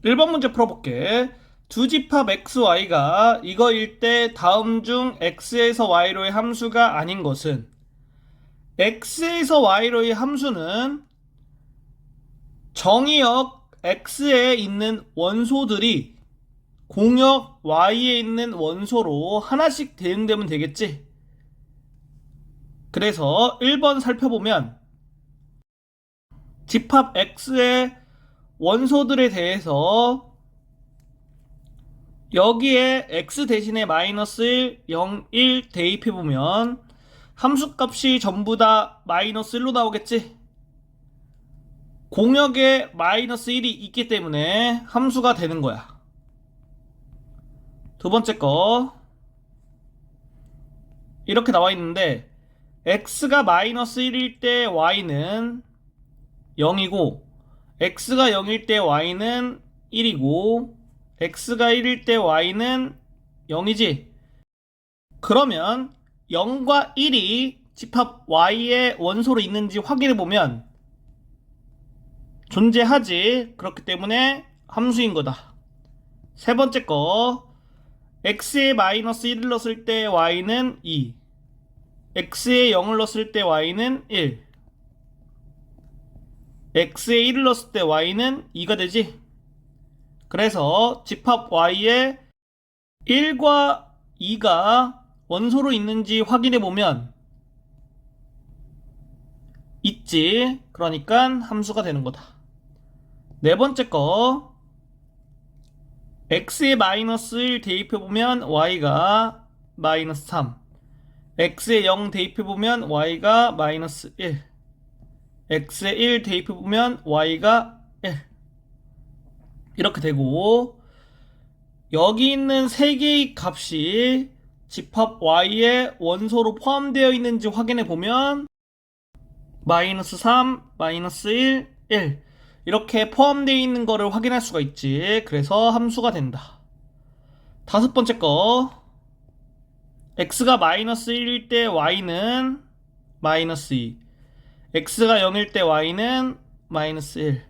1번 문제 풀어볼게. 두 집합 xy가 이거일 때 다음 중 x에서 y로의 함수가 아닌 것은 x에서 y로의 함수는 정의역 x에 있는 원소들이 공역 y에 있는 원소로 하나씩 대응되면 되겠지. 그래서 1번 살펴보면 집합 x의 원소들에 대해서 여기에 x 대신에 마이너스 1, 0, 1 대입해보면 함수값이 전부 다 마이너스 1로 나오겠지? 공역에 마이너스 1이 있기 때문에 함수가 되는 거야. 두 번째 거 이렇게 나와 있는데 x가 마이너스 1일 때 y는 0이고 x가 0일 때 y는 1이고 x가 1일 때 y는 0이지. 그러면 0과 1이 집합 y의 원소로 있는지 확인해보면 존재하지. 그렇기 때문에 함수인 거다. 세 번째 거 x에 마이너스 1을 넣었을 때 y는 2, x에 0을 넣었을 때 y는 1, x에 1을 넣었을 때 y는 2가 되지. 그래서 집합 y에 1과 2가 원소로 있는지 확인해보면 있지. 그러니까 함수가 되는 거다. 네 번째 거 x에 마이너스 1 대입해보면 y가 마이너스 3, x에 0 대입해보면 y가 마이너스 1, x에 1 대입해보면 y가 1 이렇게 되고 여기 있는 세 개의 값이 집합 y의 원소로 포함되어 있는지 확인해보면 마이너스 3, 마이너스 1, 1 이렇게 포함되어 있는 거를 확인할 수가 있지. 그래서 함수가 된다. 다섯 번째 거 x가 마이너스 1일 때 y는 마이너스 2, x가 0일 때 y는 마이너스 1,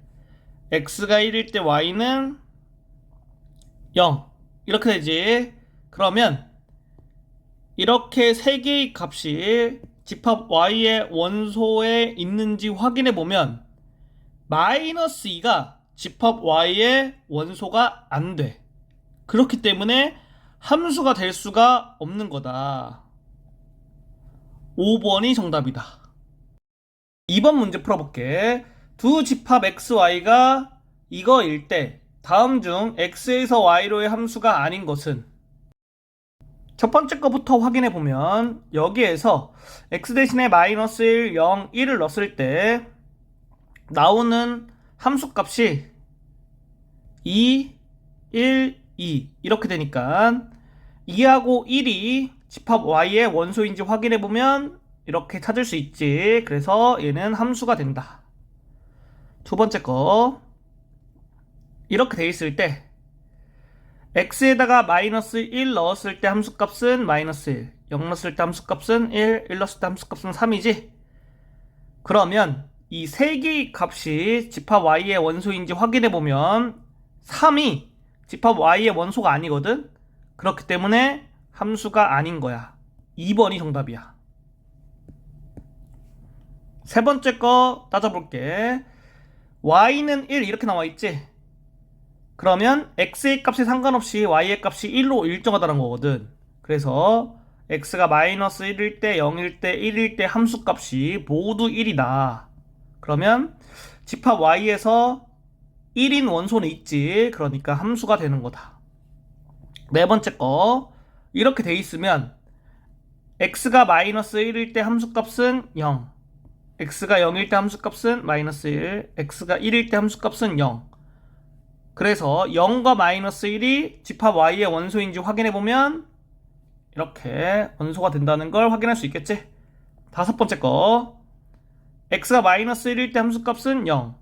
x가 1일 때 y는 0 이렇게 되지. 그러면 이렇게 세 개의 값이 집합 y의 원소에 있는지 확인해 보면 마이너스 2가 집합 y의 원소가 안 돼. 그렇기 때문에 함수가 될 수가 없는 거다. 5번이 정답이다. 2번 문제 풀어볼게. 두 집합 xy가 이거일 때 다음 중 x에서 y로의 함수가 아닌 것은 첫 번째 거부터 확인해 보면 여기에서 x 대신에 마이너스 1, 0, 1을 넣었을 때 나오는 함수값이 2, 1, 2 이렇게 되니까 2하고 1이 집합 y의 원소인지 확인해 보면 이렇게 찾을 수 있지. 그래서 얘는 함수가 된다. 두 번째 거 이렇게 돼 있을 때 x에다가 마이너스 1 넣었을 때 함수값은 마이너스 1, 0 넣었을 때 함수값은 1, 1 넣었을 때 함수값은 3이지. 그러면 이 세 개의 값이 집합 y의 원소인지 확인해보면 3이 집합 y의 원소가 아니거든. 그렇기 때문에 함수가 아닌 거야. 2번이 정답이야. 세 번째 거 따져볼게. y는 1 이렇게 나와 있지. 그러면 x의 값에 상관없이 y의 값이 1로 일정하다는 거거든. 그래서 x가 마이너스 1일 때, 0일 때, 1일 때 함수값이 모두 1이다. 그러면 집합 y에서 1인 원소는 있지. 그러니까 함수가 되는 거다. 네 번째 거 이렇게 돼 있으면 x가 마이너스 1일 때 함수값은 0, x가 0일 때 함수값은 마이너스 1, x가 1일 때 함수값은 0. 그래서 0과 마이너스 1이 집합 y의 원소인지 확인해보면 이렇게 원소가 된다는 걸 확인할 수 있겠지. 다섯 번째 거 x가 마이너스 1일 때 함수값은 0,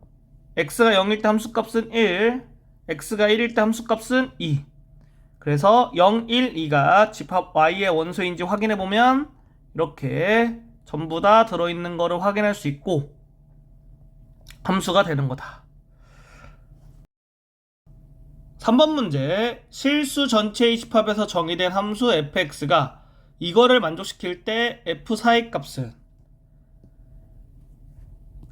x가 0일 때 함수값은 1, x가 1일 때 함수값은 2. 그래서 0, 1, 2가 집합 y의 원소인지 확인해보면 이렇게 전부 다 들어있는 거를 확인할 수 있고 함수가 되는 거다. 3번 문제. 실수 전체의 집합에서 정의된 함수 fx가 이거를 만족시킬 때 f4의 값은,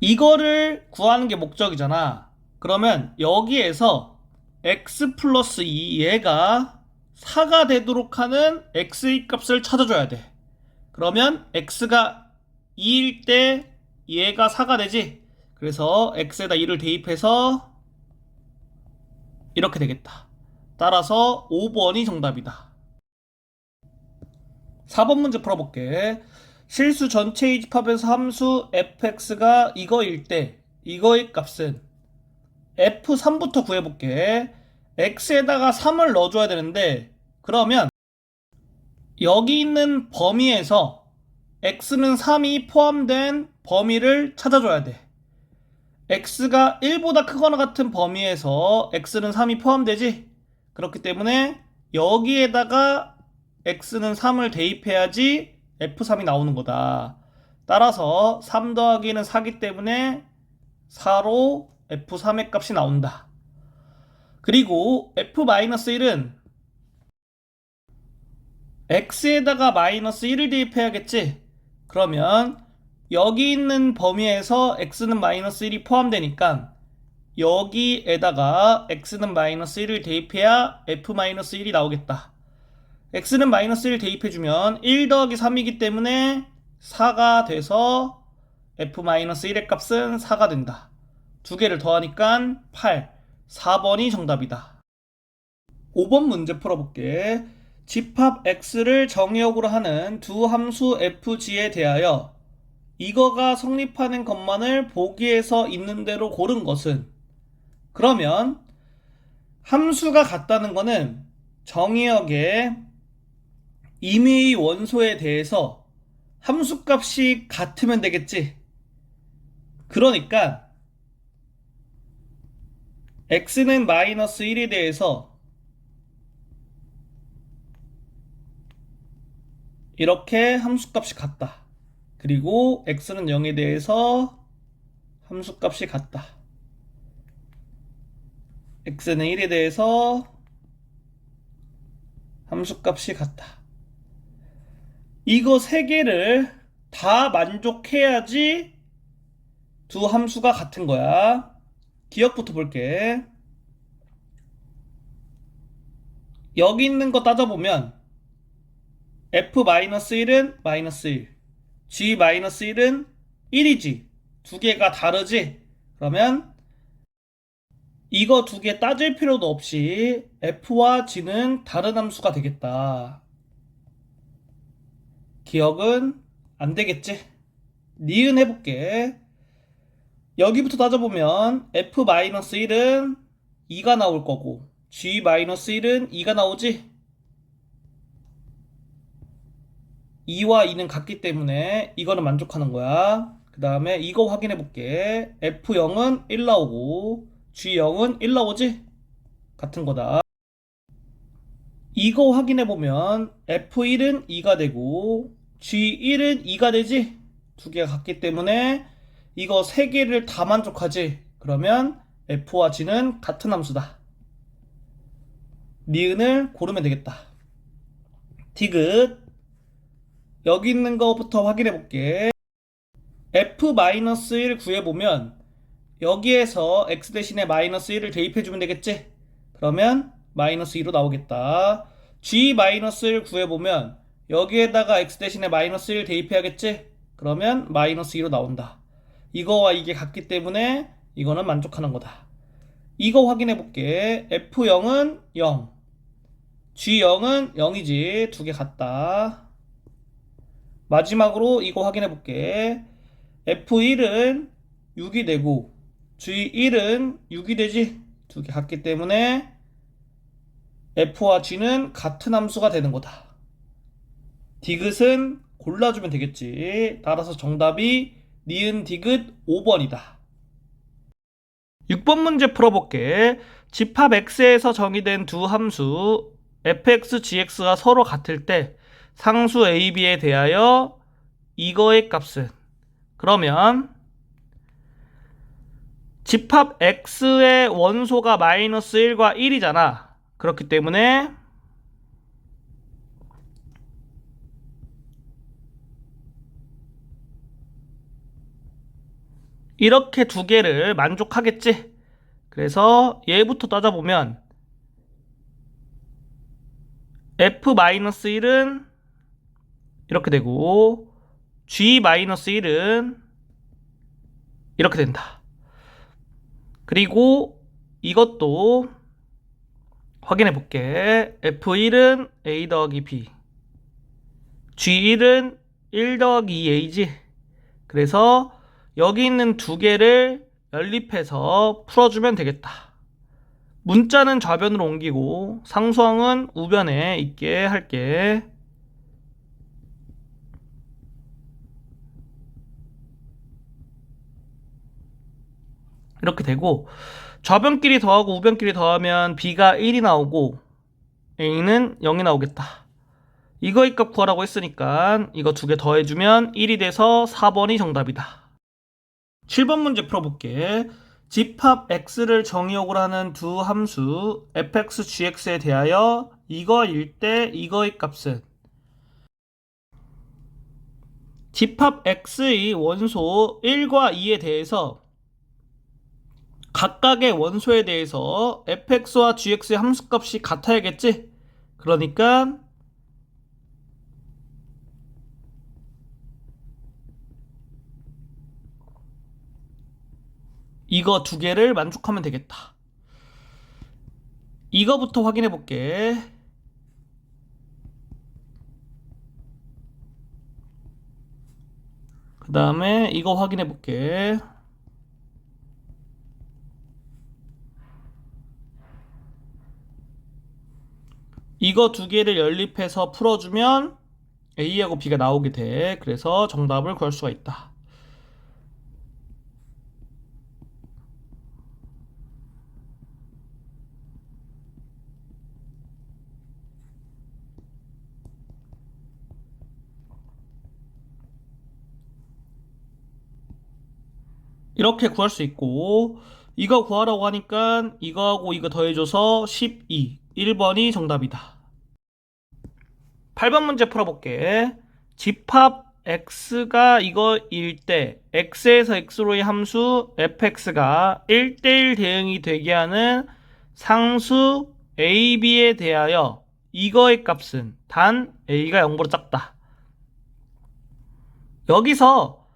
이거를 구하는 게 목적이잖아. 그러면 여기에서 x 플러스 2 얘가 4가 되도록 하는 x의 값을 찾아줘야 돼. 그러면 x가 2일 때 얘가 4가 되지. 그래서 x에다 2를 대입해서 이렇게 되겠다. 따라서 5번이 정답이다. 4번 문제 풀어볼게. 실수 전체의 집합에서 함수 fx가 이거일 때 이거의 값은, f3부터 구해볼게. x에다가 3을 넣어줘야 되는데, 그러면 여기 있는 범위에서 x는 3이 포함된 범위를 찾아줘야 돼. x가 1보다 크거나 같은 범위에서 x는 3이 포함되지. 그렇기 때문에 여기에다가 x는 3을 대입해야지 f3이 나오는 거다. 따라서 3 더하기는 4기 때문에 4로 f3의 값이 나온다. 그리고 f-1은 x에다가 마이너스 1을 대입해야겠지. 그러면 여기 있는 범위에서 x는 마이너스 1이 포함되니까 여기에다가 x는 마이너스 1을 대입해야 f-1이 나오겠다. x는 마이너스 1 대입해주면 1 더하기 3이기 때문에 4가 돼서 f-1의 값은 4가 된다. 두 개를 더하니까 8, 4번이 정답이다. 5번 문제 풀어볼게. 집합 x를 정의역으로 하는 두 함수 fg에 대하여 이거가 성립하는 것만을 보기에서 있는 대로 고른 것은, 그러면 함수가 같다는 거는 정의역의 임의의 원소에 대해서 함수값이 같으면 되겠지. 그러니까 x는 마이너스 1에 대해서 이렇게 함수값이 같다. 그리고 x는 0에 대해서 함수값이 같다. x는 1에 대해서 함수값이 같다. 이거 세 개를 다 만족해야지 두 함수가 같은 거야. 기억부터 볼게. 여기 있는 거 따져보면 f-1은 마이너스 1, g-1은 1이지. 두 개가 다르지? 그러면 이거 두 개 따질 필요도 없이 f와 g는 다른 함수가 되겠다. 기억은 안 되겠지? 니은 해볼게. 여기부터 따져보면 f-1은 2가 나올 거고 g-1은 2가 나오지? 2와 2는 같기 때문에 이거는 만족하는 거야. 그 다음에 이거 확인해 볼게. f0은 1 나오고 g0은 1 나오지? 같은 거다. 이거 확인해 보면 f1은 2가 되고 g1은 2가 되지? 두 개가 같기 때문에 이거 세 개를 다 만족하지? 그러면 f와 g는 같은 함수다. 니은을 고르면 되겠다. 디귿. 여기 있는 거부터 확인해 볼게. f-1 구해보면 여기에서 x 대신에 마이너스 1을 대입해주면 되겠지? 그러면 마이너스 2로 나오겠다. g-를 구해보면 여기에다가 x 대신에 마이너스 1 대입해야겠지? 그러면 마이너스 2로 나온다. 이거와 이게 같기 때문에 이거는 만족하는 거다. 이거 확인해 볼게. f0은 0, g0은 0이지. 두 개 같다. 마지막으로 이거 확인해 볼게. f1은 6이 되고 g1은 6이 되지? 두 개 같기 때문에 f와 g는 같은 함수가 되는 거다. 디귿은 골라주면 되겠지. 따라서 정답이 니은 디귿 5번이다. 6번 문제 풀어볼게. 집합 x에서 정의된 두 함수 fx, gx가 서로 같을 때 상수 a, b에 대하여 이거의 값은, 그러면 집합 x의 원소가 마이너스 1과 1이잖아. 그렇기 때문에 이렇게 두 개를 만족하겠지. 그래서 얘부터 따져보면 f-1은 이렇게 되고 g-1은 이렇게 된다. 그리고 이것도 확인해 볼게. f1은 a 더하기 b, g1은 1 더하기 2a지. 그래서 여기 있는 두 개를 연립해서 풀어주면 되겠다. 문자는 좌변으로 옮기고 상수항은 우변에 있게 할게. 이렇게 되고 좌변끼리 더하고 우변끼리 더하면 b가 1이 나오고 a는 0이 나오겠다. 이거의 값 구하라고 했으니까 이거 두 개 더해주면 1이 돼서 4번이 정답이다. 7번 문제 풀어볼게. 집합 x를 정의역으로 하는 두 함수 fx, gx에 대하여 이거일 때 이거의 값은 집합 x의 원소 1과 2에 대해서 각각의 원소에 대해서 fx와 gx의 함수값이 같아야겠지? 그러니까 이거 두 개를 만족하면 되겠다. 이거부터 확인해 볼게. 그 다음에 이거 확인해 볼게. 이거 두 개를 연립해서 풀어주면 A하고 B가 나오게 돼. 그래서 정답을 구할 수가 있다. 이렇게 구할 수 있고 이거 구하라고 하니까 이거하고 이거 더해줘서 12, 1번이 정답이다. 8번 문제 풀어볼게. 집합 x가 이거일 때 x에서 x로의 함수 fx가 1대1 대응이 되게 하는 상수 ab에 대하여 이거의 값은 단 a가 0보다 작다. 여기서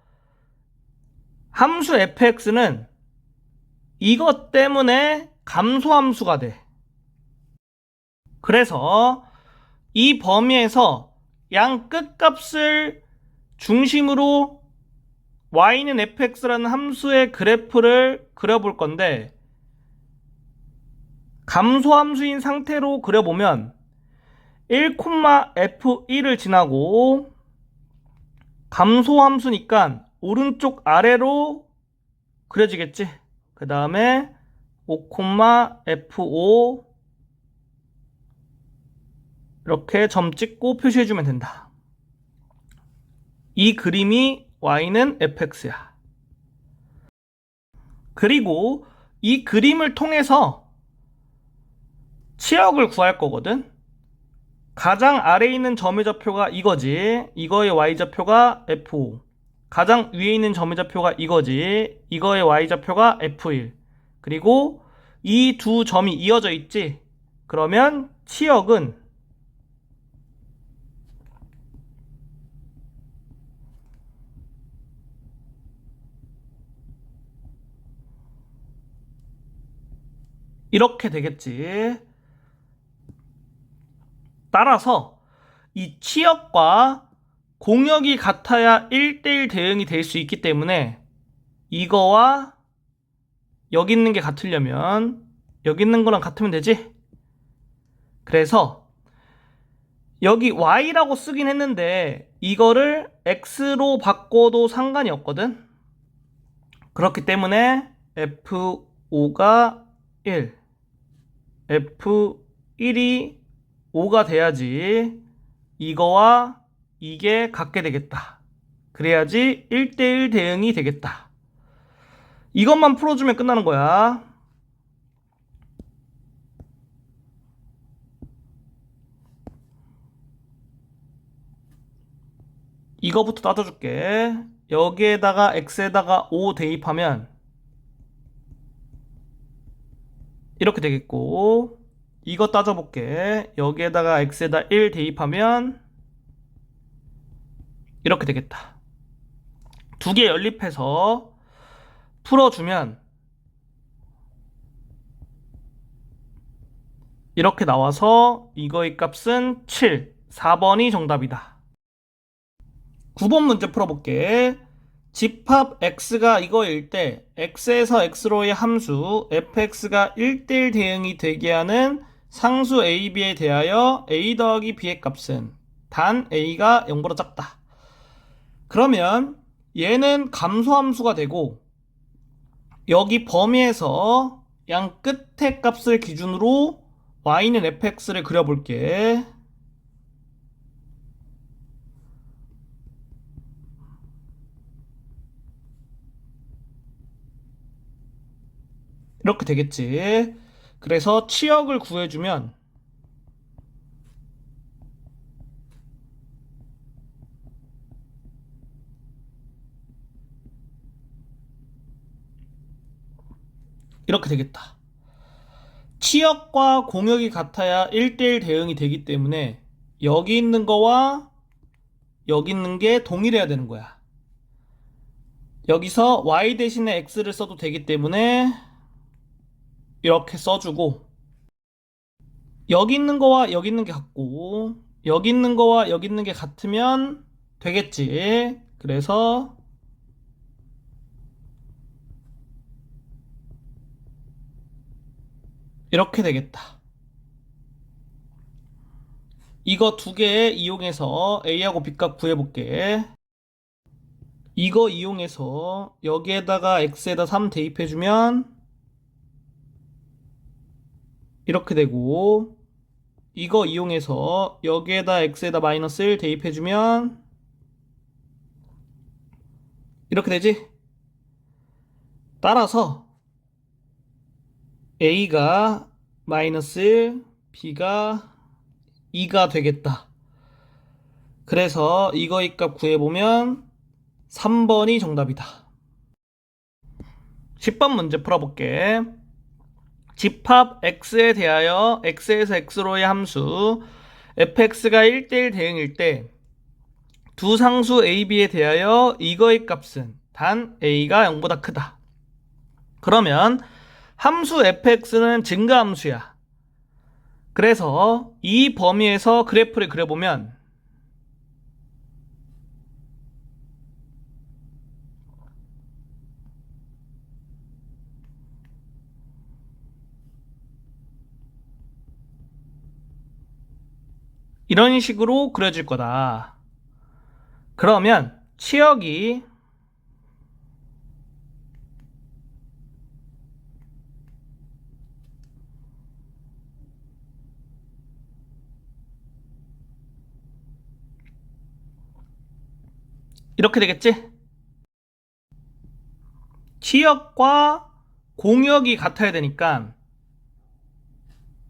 함수 fx는 이것 때문에 감소함수가 돼. 그래서 이 범위에서 양 끝값을 중심으로 y는 fx라는 함수의 그래프를 그려볼 건데 감소함수인 상태로 그려보면 1,f1을 지나고 감소함수니까 오른쪽 아래로 그려지겠지. 그 다음에 5,f5 이렇게 점 찍고 표시해주면 된다. 이 그림이 y는 fx야. 그리고 이 그림을 통해서 치역을 구할 거거든. 가장 아래에 있는 점의 좌표가 이거지. 이거의 y좌표가 f5. 가장 위에 있는 점의 좌표가 이거지. 이거의 y좌표가 f1. 그리고 이 두 점이 이어져 있지. 그러면 치역은 이렇게 되겠지. 따라서 이 치역과 공역이 같아야 1대1 대응이 될 수 있기 때문에 이거와 여기 있는 게 같으려면 여기 있는 거랑 같으면 되지. 그래서 여기 y라고 쓰긴 했는데 이거를 x로 바꿔도 상관이 없거든. 그렇기 때문에 f5가 1, f1이 5가 돼야지 이거와 이게 같게 되겠다. 그래야지 1대1 대응이 되겠다. 이것만 풀어주면 끝나는 거야. 이거부터 따져줄게. 여기에다가 x에다가 5 대입하면 이렇게 되겠고, 이거 따져볼게. 여기에다가 x에다 1 대입하면 이렇게 되겠다. 두 개 연립해서 풀어주면 이렇게 나와서 이거의 값은 7, 4번이 정답이다. 9번 문제 풀어볼게. 집합 x가 이거일 때 x에서 x로의 함수 fx가 1대1 대응이 되게 하는 상수 a, b에 대하여 a 더하기 b의 값은 단 a가 0보다 작다. 그러면 얘는 감소함수가 되고 여기 범위에서 양 끝의 값을 기준으로 y는 fx를 그려볼게. 이렇게 되겠지. 그래서 치역을 구해주면 이렇게 되겠다. 치역과 공역이 같아야 1대1 대응이 되기 때문에 여기 있는 거와 여기 있는 게 동일해야 되는 거야. 여기서 y 대신에 x를 써도 되기 때문에 이렇게 써주고, 여기 있는 거와 여기 있는 게 같고 여기 있는 거와 여기 있는 게 같으면 되겠지. 그래서 이렇게 되겠다. 이거 두 개 이용해서 a하고 b값 구해볼게. 이거 이용해서 여기에다가 x에다 3 대입해주면 이렇게 되고, 이거 이용해서 여기에다 x에다 마이너스 1 대입해주면 이렇게 되지? 따라서 a가 마이너스 1, b가 2가 되겠다. 그래서 이거의 값 구해보면 3번이 정답이다. 10번 문제 풀어볼게. 집합 x에 대하여 x에서 x로의 함수 fx가 1대1 대응일 때 두 상수 a, b에 대하여 이거의 값은 단 a가 0보다 크다. 그러면 함수 fx는 증가함수야. 그래서 이 범위에서 그래프를 그려보면 이런 식으로 그려질 거다. 그러면 치역이 이렇게 되겠지? 치역과 공역이 같아야 되니까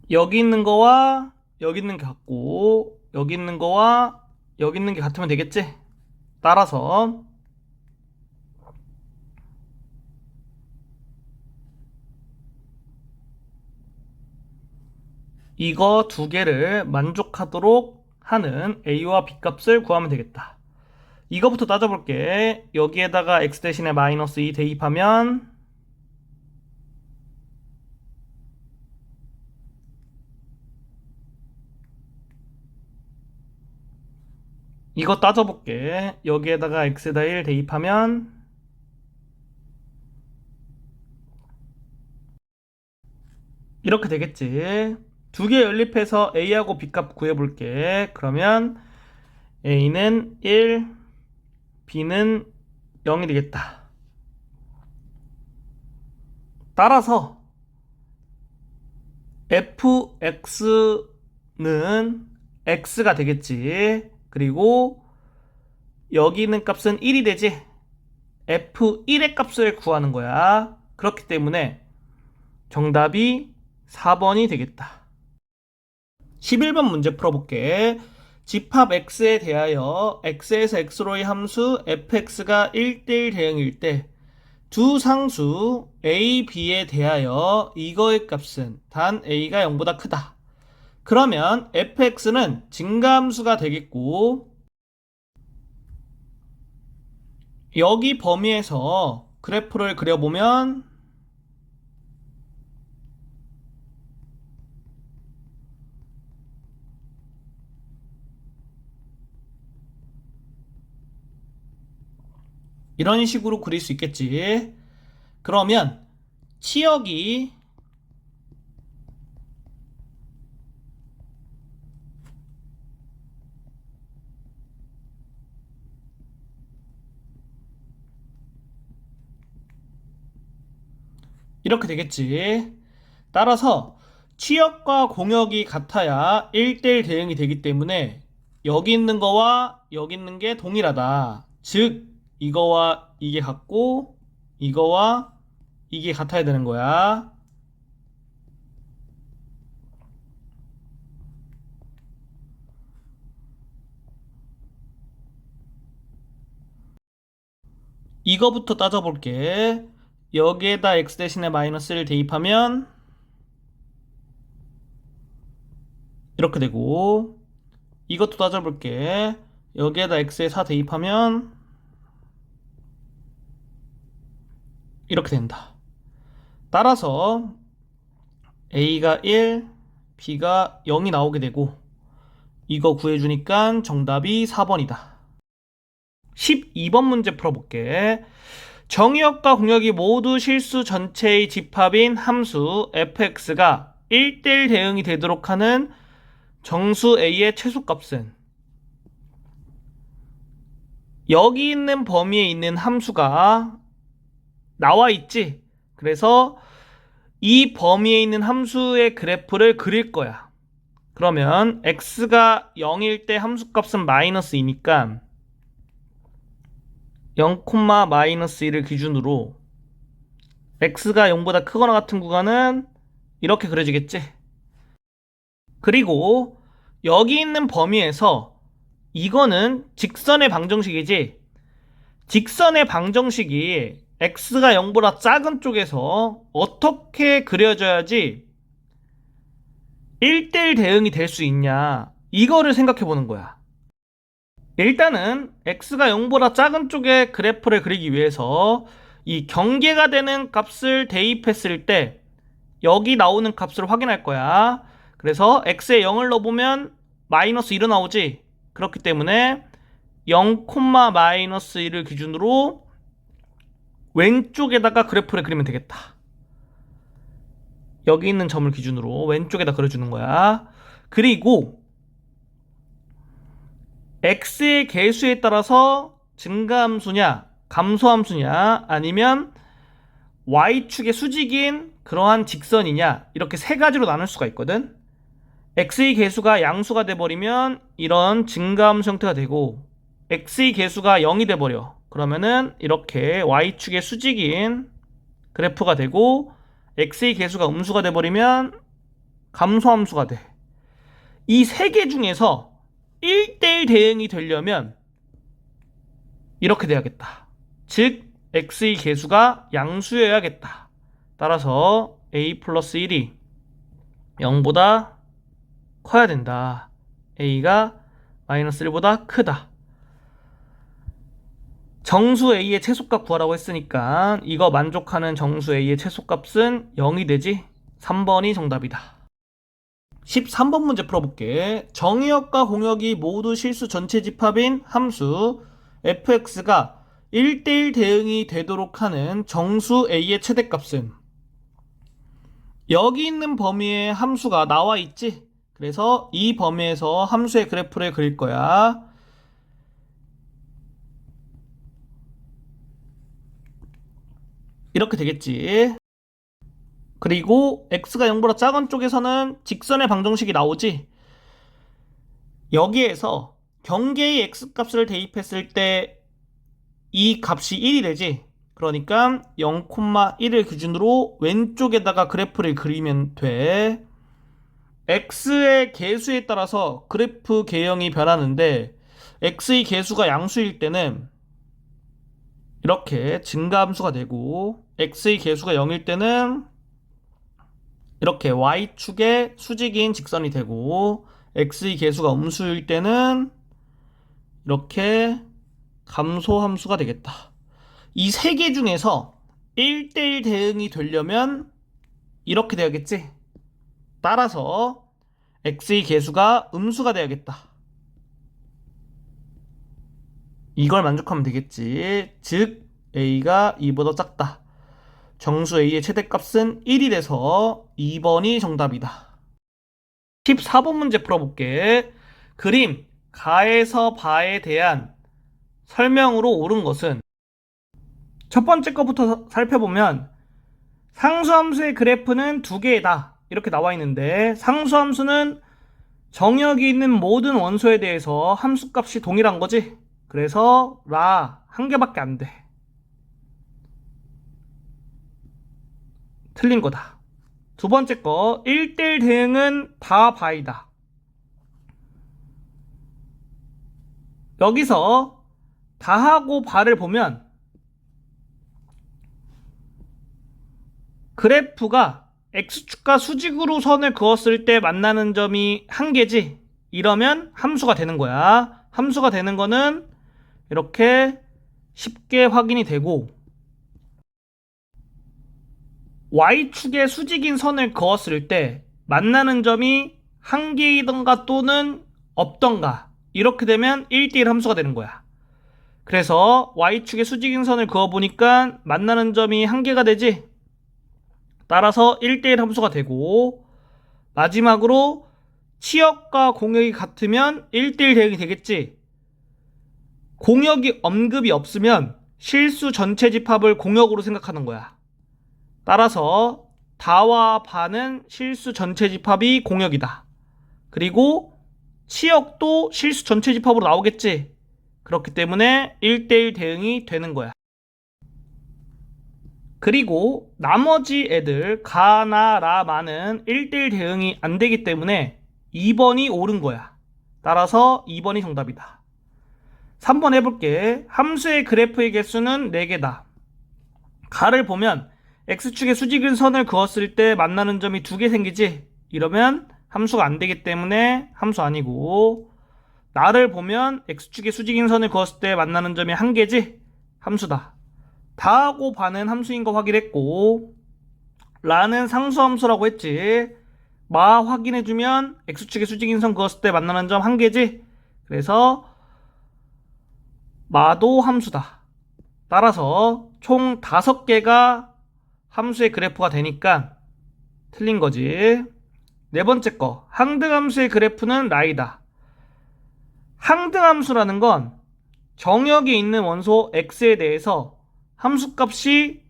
여기 있는 거와 여기 있는 게 같고 여기 있는 거와 여기 있는 게 같으면 되겠지? 따라서 이거 두 개를 만족하도록 하는 a와 b 값을 구하면 되겠다. 이거부터 따져볼게. 여기에다가 x 대신에 마이너스 2 대입하면 이거 따져볼게. 여기에다가 x에다 1 대입하면 이렇게 되겠지. 두 개 연립해서 a하고 b값 구해볼게. 그러면 a는 1, b는 0이 되겠다. 따라서 fx는 x가 되겠지. 그리고 여기 있는 값은 1이 되지. f1의 값을 구하는 거야. 그렇기 때문에 정답이 4번이 되겠다. 11번 문제 풀어볼게. 집합 x에 대하여 x에서 x로의 함수 fx가 1대1 대응일 때 두 상수 a, b에 대하여 이거의 값은 단 a가 0보다 크다. 그러면 fx는 증가함수가 되겠고 여기 범위에서 그래프를 그려보면 이런 식으로 그릴 수 있겠지. 그러면 치역이 이렇게 되겠지. 따라서 치역과 공역이 같아야 1대1 대응이 되기 때문에 여기 있는 거와 여기 있는 게 동일하다. 즉 이거와 이게 같고 이거와 이게 같아야 되는 거야. 이거부터 따져볼게. 여기에다 x 대신에 마이너스를 대입하면 이렇게 되고 이것도 따져볼게. 여기에다 x에 4 대입하면 이렇게 된다. 따라서 a가 1, b가 0이 나오게 되고 이거 구해주니까 정답이 4번이다. 12번 문제 풀어볼게. 정의역과 공역이 모두 실수 전체의 집합인 함수 fx가 1대1 대응이 되도록 하는 정수 a의 최소값은 여기 있는 범위에 있는 함수가 나와 있지. 그래서 이 범위에 있는 함수의 그래프를 그릴 거야. 그러면 x가 0일 때 함수값은 마이너스 2니까 0, 마이너스 1을 기준으로 x가 0보다 크거나 같은 구간은 이렇게 그려지겠지. 그리고 여기 있는 범위에서 이거는 직선의 방정식이지. 직선의 방정식이 x가 0보다 작은 쪽에서 어떻게 그려져야지 1대1 대응이 될 수 있냐, 이거를 생각해 보는 거야. 일단은 x가 0보다 작은 쪽의 그래프를 그리기 위해서 이 경계가 되는 값을 대입했을 때 여기 나오는 값을 확인할 거야. 그래서 x에 0을 넣어보면 마이너스 1이 나오지. 그렇기 때문에 0, 마이너스 1을 기준으로 왼쪽에다가 그래프를 그리면 되겠다. 여기 있는 점을 기준으로 왼쪽에다 그려주는 거야. 그리고 x의 개수에 따라서 증가함수냐 감소함수냐 아니면 y축의 수직인 그러한 직선이냐, 이렇게 세 가지로 나눌 수가 있거든. x의 개수가 양수가 돼버리면 이런 증가함수 형태가 되고 x의 개수가 0이 돼버려. 그러면은 이렇게 y축의 수직인 그래프가 되고 x의 개수가 음수가 돼버리면 감소함수가 돼. 이 세 개 중에서 1대1 대응이 되려면 이렇게 돼야겠다. 즉 x의 개수가 양수여야겠다. 따라서 a 플러스 1이 0보다 커야 된다. a가 마이너스 1보다 크다. 정수 a의 최소값 구하라고 했으니까 이거 만족하는 정수 a의 최소값은 0이 되지. 3번이 정답이다. 13번 문제 풀어볼게. 정의역과 공역이 모두 실수 전체 집합인 함수 fx가 1대1 대응이 되도록 하는 정수 a의 최대값은 여기 있는 범위에 함수가 나와 있지. 그래서 이 범위에서 함수의 그래프를 그릴 거야. 이렇게 되겠지. 그리고 x가 0보다 작은 쪽에서는 직선의 방정식이 나오지. 여기에서 경계의 x값을 대입했을 때 이 값이 1이 되지. 그러니까 0,1을 기준으로 왼쪽에다가 그래프를 그리면 돼. x의 개수에 따라서 그래프 개형이 변하는데 x의 개수가 양수일 때는 이렇게 증가함수가 되고 x의 개수가 0일 때는 이렇게 y축의 수직인 직선이 되고 x의 개수가 음수일 때는 이렇게 감소함수가 되겠다. 이 세 개 중에서 1대1 대응이 되려면 이렇게 돼야겠지? 따라서 x의 개수가 음수가 돼야겠다. 이걸 만족하면 되겠지. 즉 a가 2보다 작다. 정수 a의 최대값은 1이 돼서 2번이 정답이다. 14번 문제 풀어볼게. 그림 가에서 바에 대한 설명으로 옳은 것은 첫 번째 거부터 살펴보면 상수함수의 그래프는 두 개다 이렇게 나와 있는데 상수함수는 정역이 있는 모든 원소에 대해서 함수값이 동일한 거지. 그래서 라 한 개밖에 안 돼. 틀린 거다. 두 번째 거 1대1 대응은 다 바이다. 여기서 다하고 바를 보면 그래프가 x축과 수직으로 선을 그었을 때 만나는 점이 한 개지. 이러면 함수가 되는 거야. 함수가 되는 거는 이렇게 쉽게 확인이 되고 y축에 수직인 선을 그었을 때 만나는 점이 한 개이던가 또는 없던가 이렇게 되면 1대1 함수가 되는 거야. 그래서 y축에 수직인 선을 그어보니까 만나는 점이 한 개가 되지. 따라서 1대1 함수가 되고 마지막으로 치역과 공역이 같으면 1대1 대응이 되겠지. 공역이 언급이 없으면 실수 전체 집합을 공역으로 생각하는 거야. 따라서 다와 바는 실수 전체 집합이 공역이다. 그리고 치역도 실수 전체 집합으로 나오겠지. 그렇기 때문에 1대1 대응이 되는 거야. 그리고 나머지 애들 가나 라마는 1대1 대응이 안 되기 때문에 2번이 옳은 거야. 따라서 2번이 정답이다. 3번 해볼게. 함수의 그래프의 개수는 4개다. 가를 보면 x축에 수직인 선을 그었을 때 만나는 점이 2개 생기지? 이러면 함수가 안 되기 때문에 함수 아니고 나를 보면 x축에 수직인 선을 그었을 때 만나는 점이 1개지? 함수다. 다하고 바는 함수인 거 확인했고 라는 상수함수라고 했지. 마 확인해주면 x축에 수직인 선 그었을 때 만나는 점 1개지? 그래서 마도 함수다. 따라서 총 5개가 함수의 그래프가 되니까 틀린 거지. 네 번째 거 항등함수의 그래프는 라이다. 항등함수라는 건 정역에 있는 원소 x에 대해서 함수값이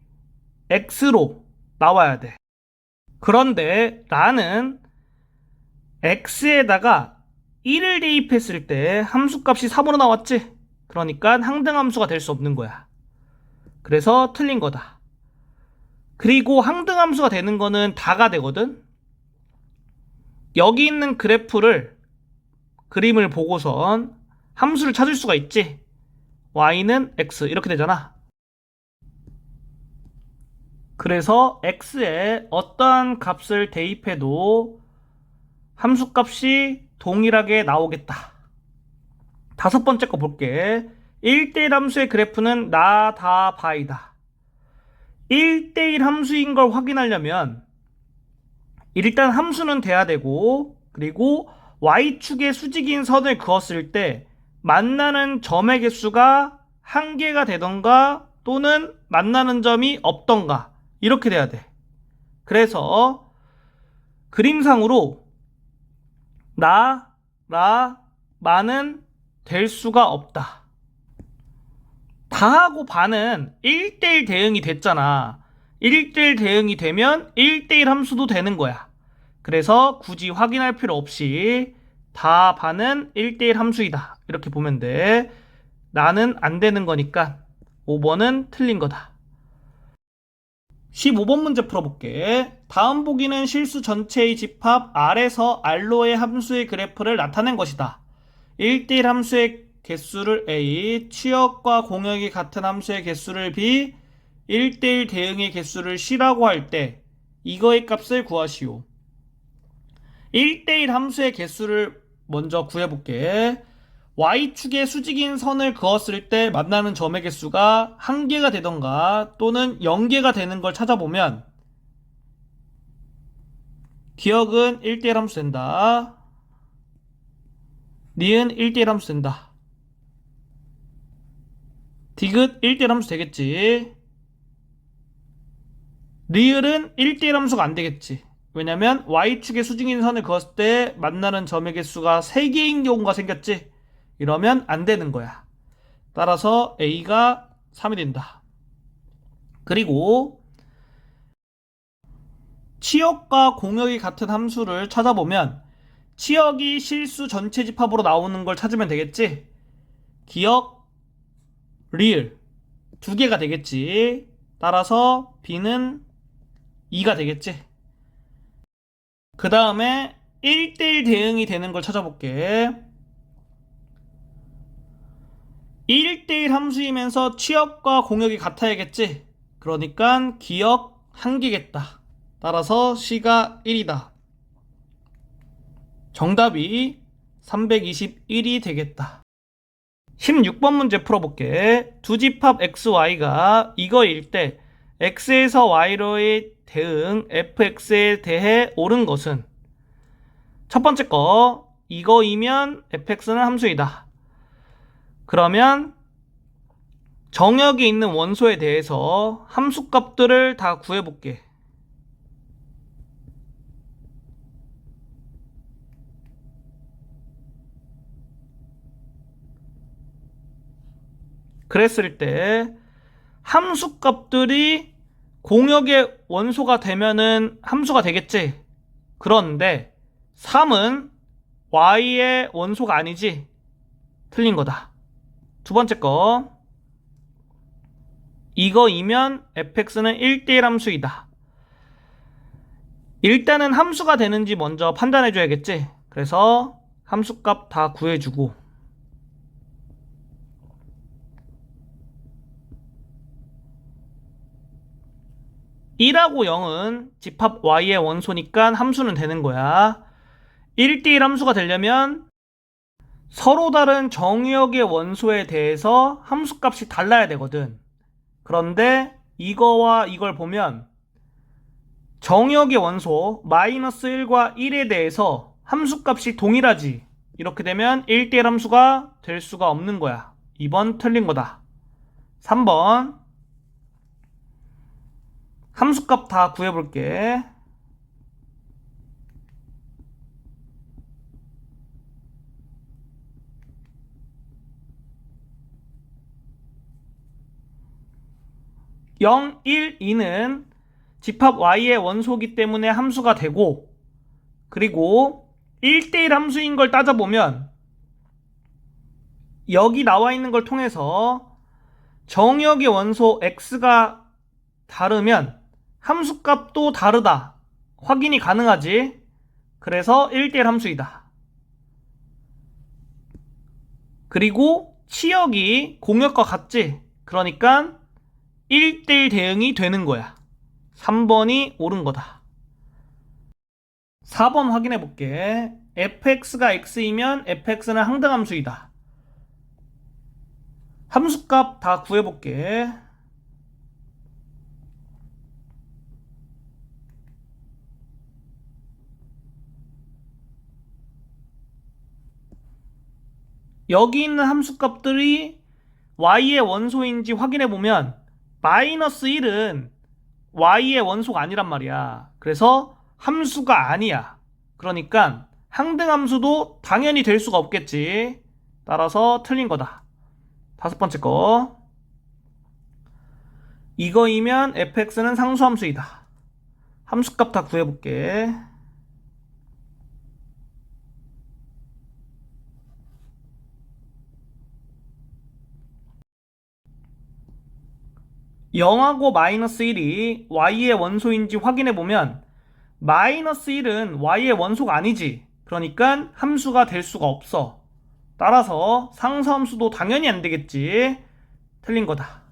x로 나와야 돼. 그런데 라는 x에다가 1을 대입했을 때 함수값이 3으로 나왔지? 그러니까 항등함수가 될 수 없는 거야. 그래서 틀린 거다. 그리고 항등함수가 되는 거는 다가 되거든. 여기 있는 그래프를 그림을 보고선 함수를 찾을 수가 있지. y는 x 이렇게 되잖아. 그래서 x에 어떠한 값을 대입해도 함수값이 동일하게 나오겠다. 다섯 번째 거 볼게. 1대1 함수의 그래프는 나, 다, 바이다. 1대1 함수인 걸 확인하려면 일단 함수는 돼야 되고 그리고 y축에 수직인 선을 그었을 때 만나는 점의 개수가 1개가 되던가 또는 만나는 점이 없던가 이렇게 돼야 돼. 그래서 그림상으로 나, 라, 마는 될 수가 없다. 다하고 바는 1대1 대응이 됐잖아. 1대1 대응이 되면 1대1 함수도 되는 거야. 그래서 굳이 확인할 필요 없이 다 바는 1대1 함수이다. 이렇게 보면 돼. 나는 안 되는 거니까 5번은 틀린 거다. 15번 문제 풀어볼게. 다음 보기는 실수 전체의 집합 R에서 R로의 함수의 그래프를 나타낸 것이다. 1대1 함수의 개수를 A, 취역과 공역이 같은 함수의 개수를 B, 1대1 대응의 개수를 C라고 할 때 이거의 값을 구하시오. 1대1 함수의 개수를 먼저 구해볼게. Y축에 수직인 선을 그었을 때 만나는 점의 개수가 1개가 되던가 또는 0개가 되는 걸 찾아보면 기억은 1대1 함수 된다. 니은 1대1 함수 된다. 디귿 1대1 함수 되겠지. 리을은 1대1 함수가 안 되겠지. 왜냐면 Y축에 수직인 선을 그었을 때 만나는 점의 개수가 3개인 경우가 생겼지. 이러면 안 되는 거야. 따라서 A가 3이 된다. 그리고 치역과 공역이 같은 함수를 찾아보면 치역이 실수 전체 집합으로 나오는 걸 찾으면 되겠지. 기역, 리을 2개가 되겠지. 따라서 B는 2가 되겠지. 그 다음에 1대1 대응이 되는 걸 찾아볼게. 1대1 함수이면서 취역과 공역이 같아야겠지. 그러니까 기역 1개겠다. 따라서 C가 1이다. 정답이 321이 되겠다. 16번 문제 풀어볼게. 두 집합 XY가 이거일 때 X에서 Y로의 대응 fx에 대해 옳은 것은 첫 번째 거 이거이면 fx는 함수이다. 그러면 정역이 있는 원소에 대해서 함수값들을 다 구해볼게. 그랬을 때 함수값들이 공역의 원소가 되면은 함수가 되겠지. 그런데 3은 y의 원소가 아니지. 틀린 거다. 두 번째 거 이거이면 fx는 1대1 함수이다. 일단은 함수가 되는지 먼저 판단해 줘야겠지. 그래서 함수값 다 구해주고 1하고 0은 집합 y의 원소니까 함수는 되는 거야. 1대1 함수가 되려면 서로 다른 정역의 원소에 대해서 함수값이 달라야 되거든. 그런데 이거와 이걸 보면 정역의 원소 마이너스 1과 1에 대해서 함수값이 동일하지. 이렇게 되면 1대1 함수가 될 수가 없는 거야. 2번 틀린 거다. 3번 함수값 다 구해볼게. (0, 1, 2는) 집합 y의 원소기 때문에 함수가 되고, 그리고 1대1 함수인 걸 따져보면 여기 나와 있는 걸 통해서 정역의 원소 x가 다르면 함수값도 다르다 확인이 가능하지. 그래서 1대1 함수이다. 그리고 치역이 공역과 같지. 그러니까 1대1 대응이 되는 거야. 3번이 옳은 거다. 4번 확인해 볼게. fx가 x이면 fx는 항등함수이다. 함수값 다 구해 볼게. 여기 있는 함수값들이 y의 원소인지 확인해 보면 마이너스 1은 y의 원소가 아니란 말이야. 그래서 함수가 아니야. 그러니까 항등함수도 당연히 될 수가 없겠지. 따라서 틀린 거다. 다섯 번째 거 이거이면 fx는 상수함수이다. 함수값 다 구해볼게. 0하고 마이너스 1이 y의 원소인지 확인해보면 마이너스 1은 y의 원소가 아니지. 그러니까 함수가 될 수가 없어. 따라서 상수함수도 당연히 안 되겠지. 틀린 거다.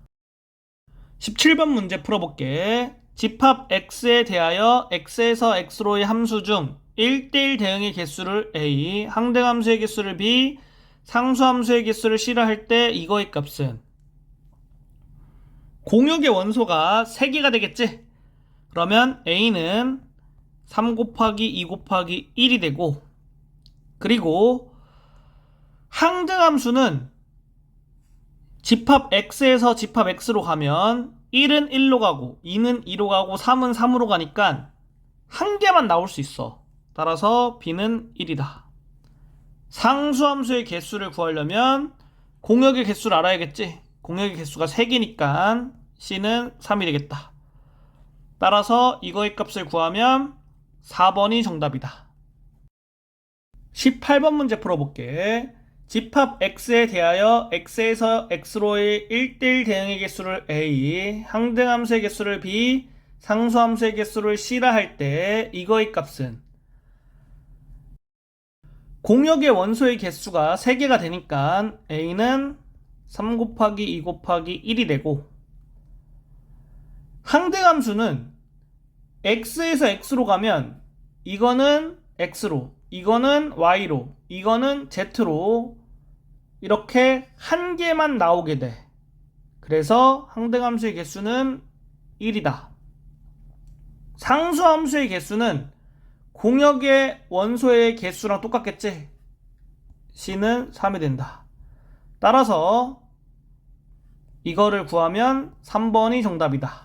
17번 문제 풀어볼게. 집합 x에 대하여 x에서 x로의 함수 중 1대1 대응의 개수를 a, 항등함수의 개수를 b, 상수함수의 개수를 c라 할 때 이거의 값은 공역의 원소가 3개가 되겠지? 그러면 a는 3 곱하기 2 곱하기 1이 되고, 그리고 항등함수는 집합 x에서 집합 x로 가면 1은 1로 가고 2는 2로 가고 3은 3으로 가니까 한 개만 나올 수 있어. 따라서 b는 1이다. 상수함수의 개수를 구하려면 공역의 개수를 알아야겠지? 공역의 개수가 3개니까 c는 3이 되겠다. 따라서 이거의 값을 구하면 4번이 정답이다. 18번 문제 풀어볼게. 집합 x에 대하여 x에서 x로의 1대1 대응의 개수를 a, 항등함수의 개수를 b, 상수함수의 개수를 c라 할 때 이거의 값은 공역의 원소의 개수가 3개가 되니까 a는 3 곱하기 2 곱하기 1이 되고, 항등함수는 x에서 x로 가면 이거는 x로, 이거는 y로, 이거는 z로 이렇게 한 개만 나오게 돼. 그래서 항등함수의 개수는 1이다. 상수함수의 개수는 공역의 원소의 개수랑 똑같겠지? c는 3이 된다. 따라서 이거를 구하면 3번이 정답이다.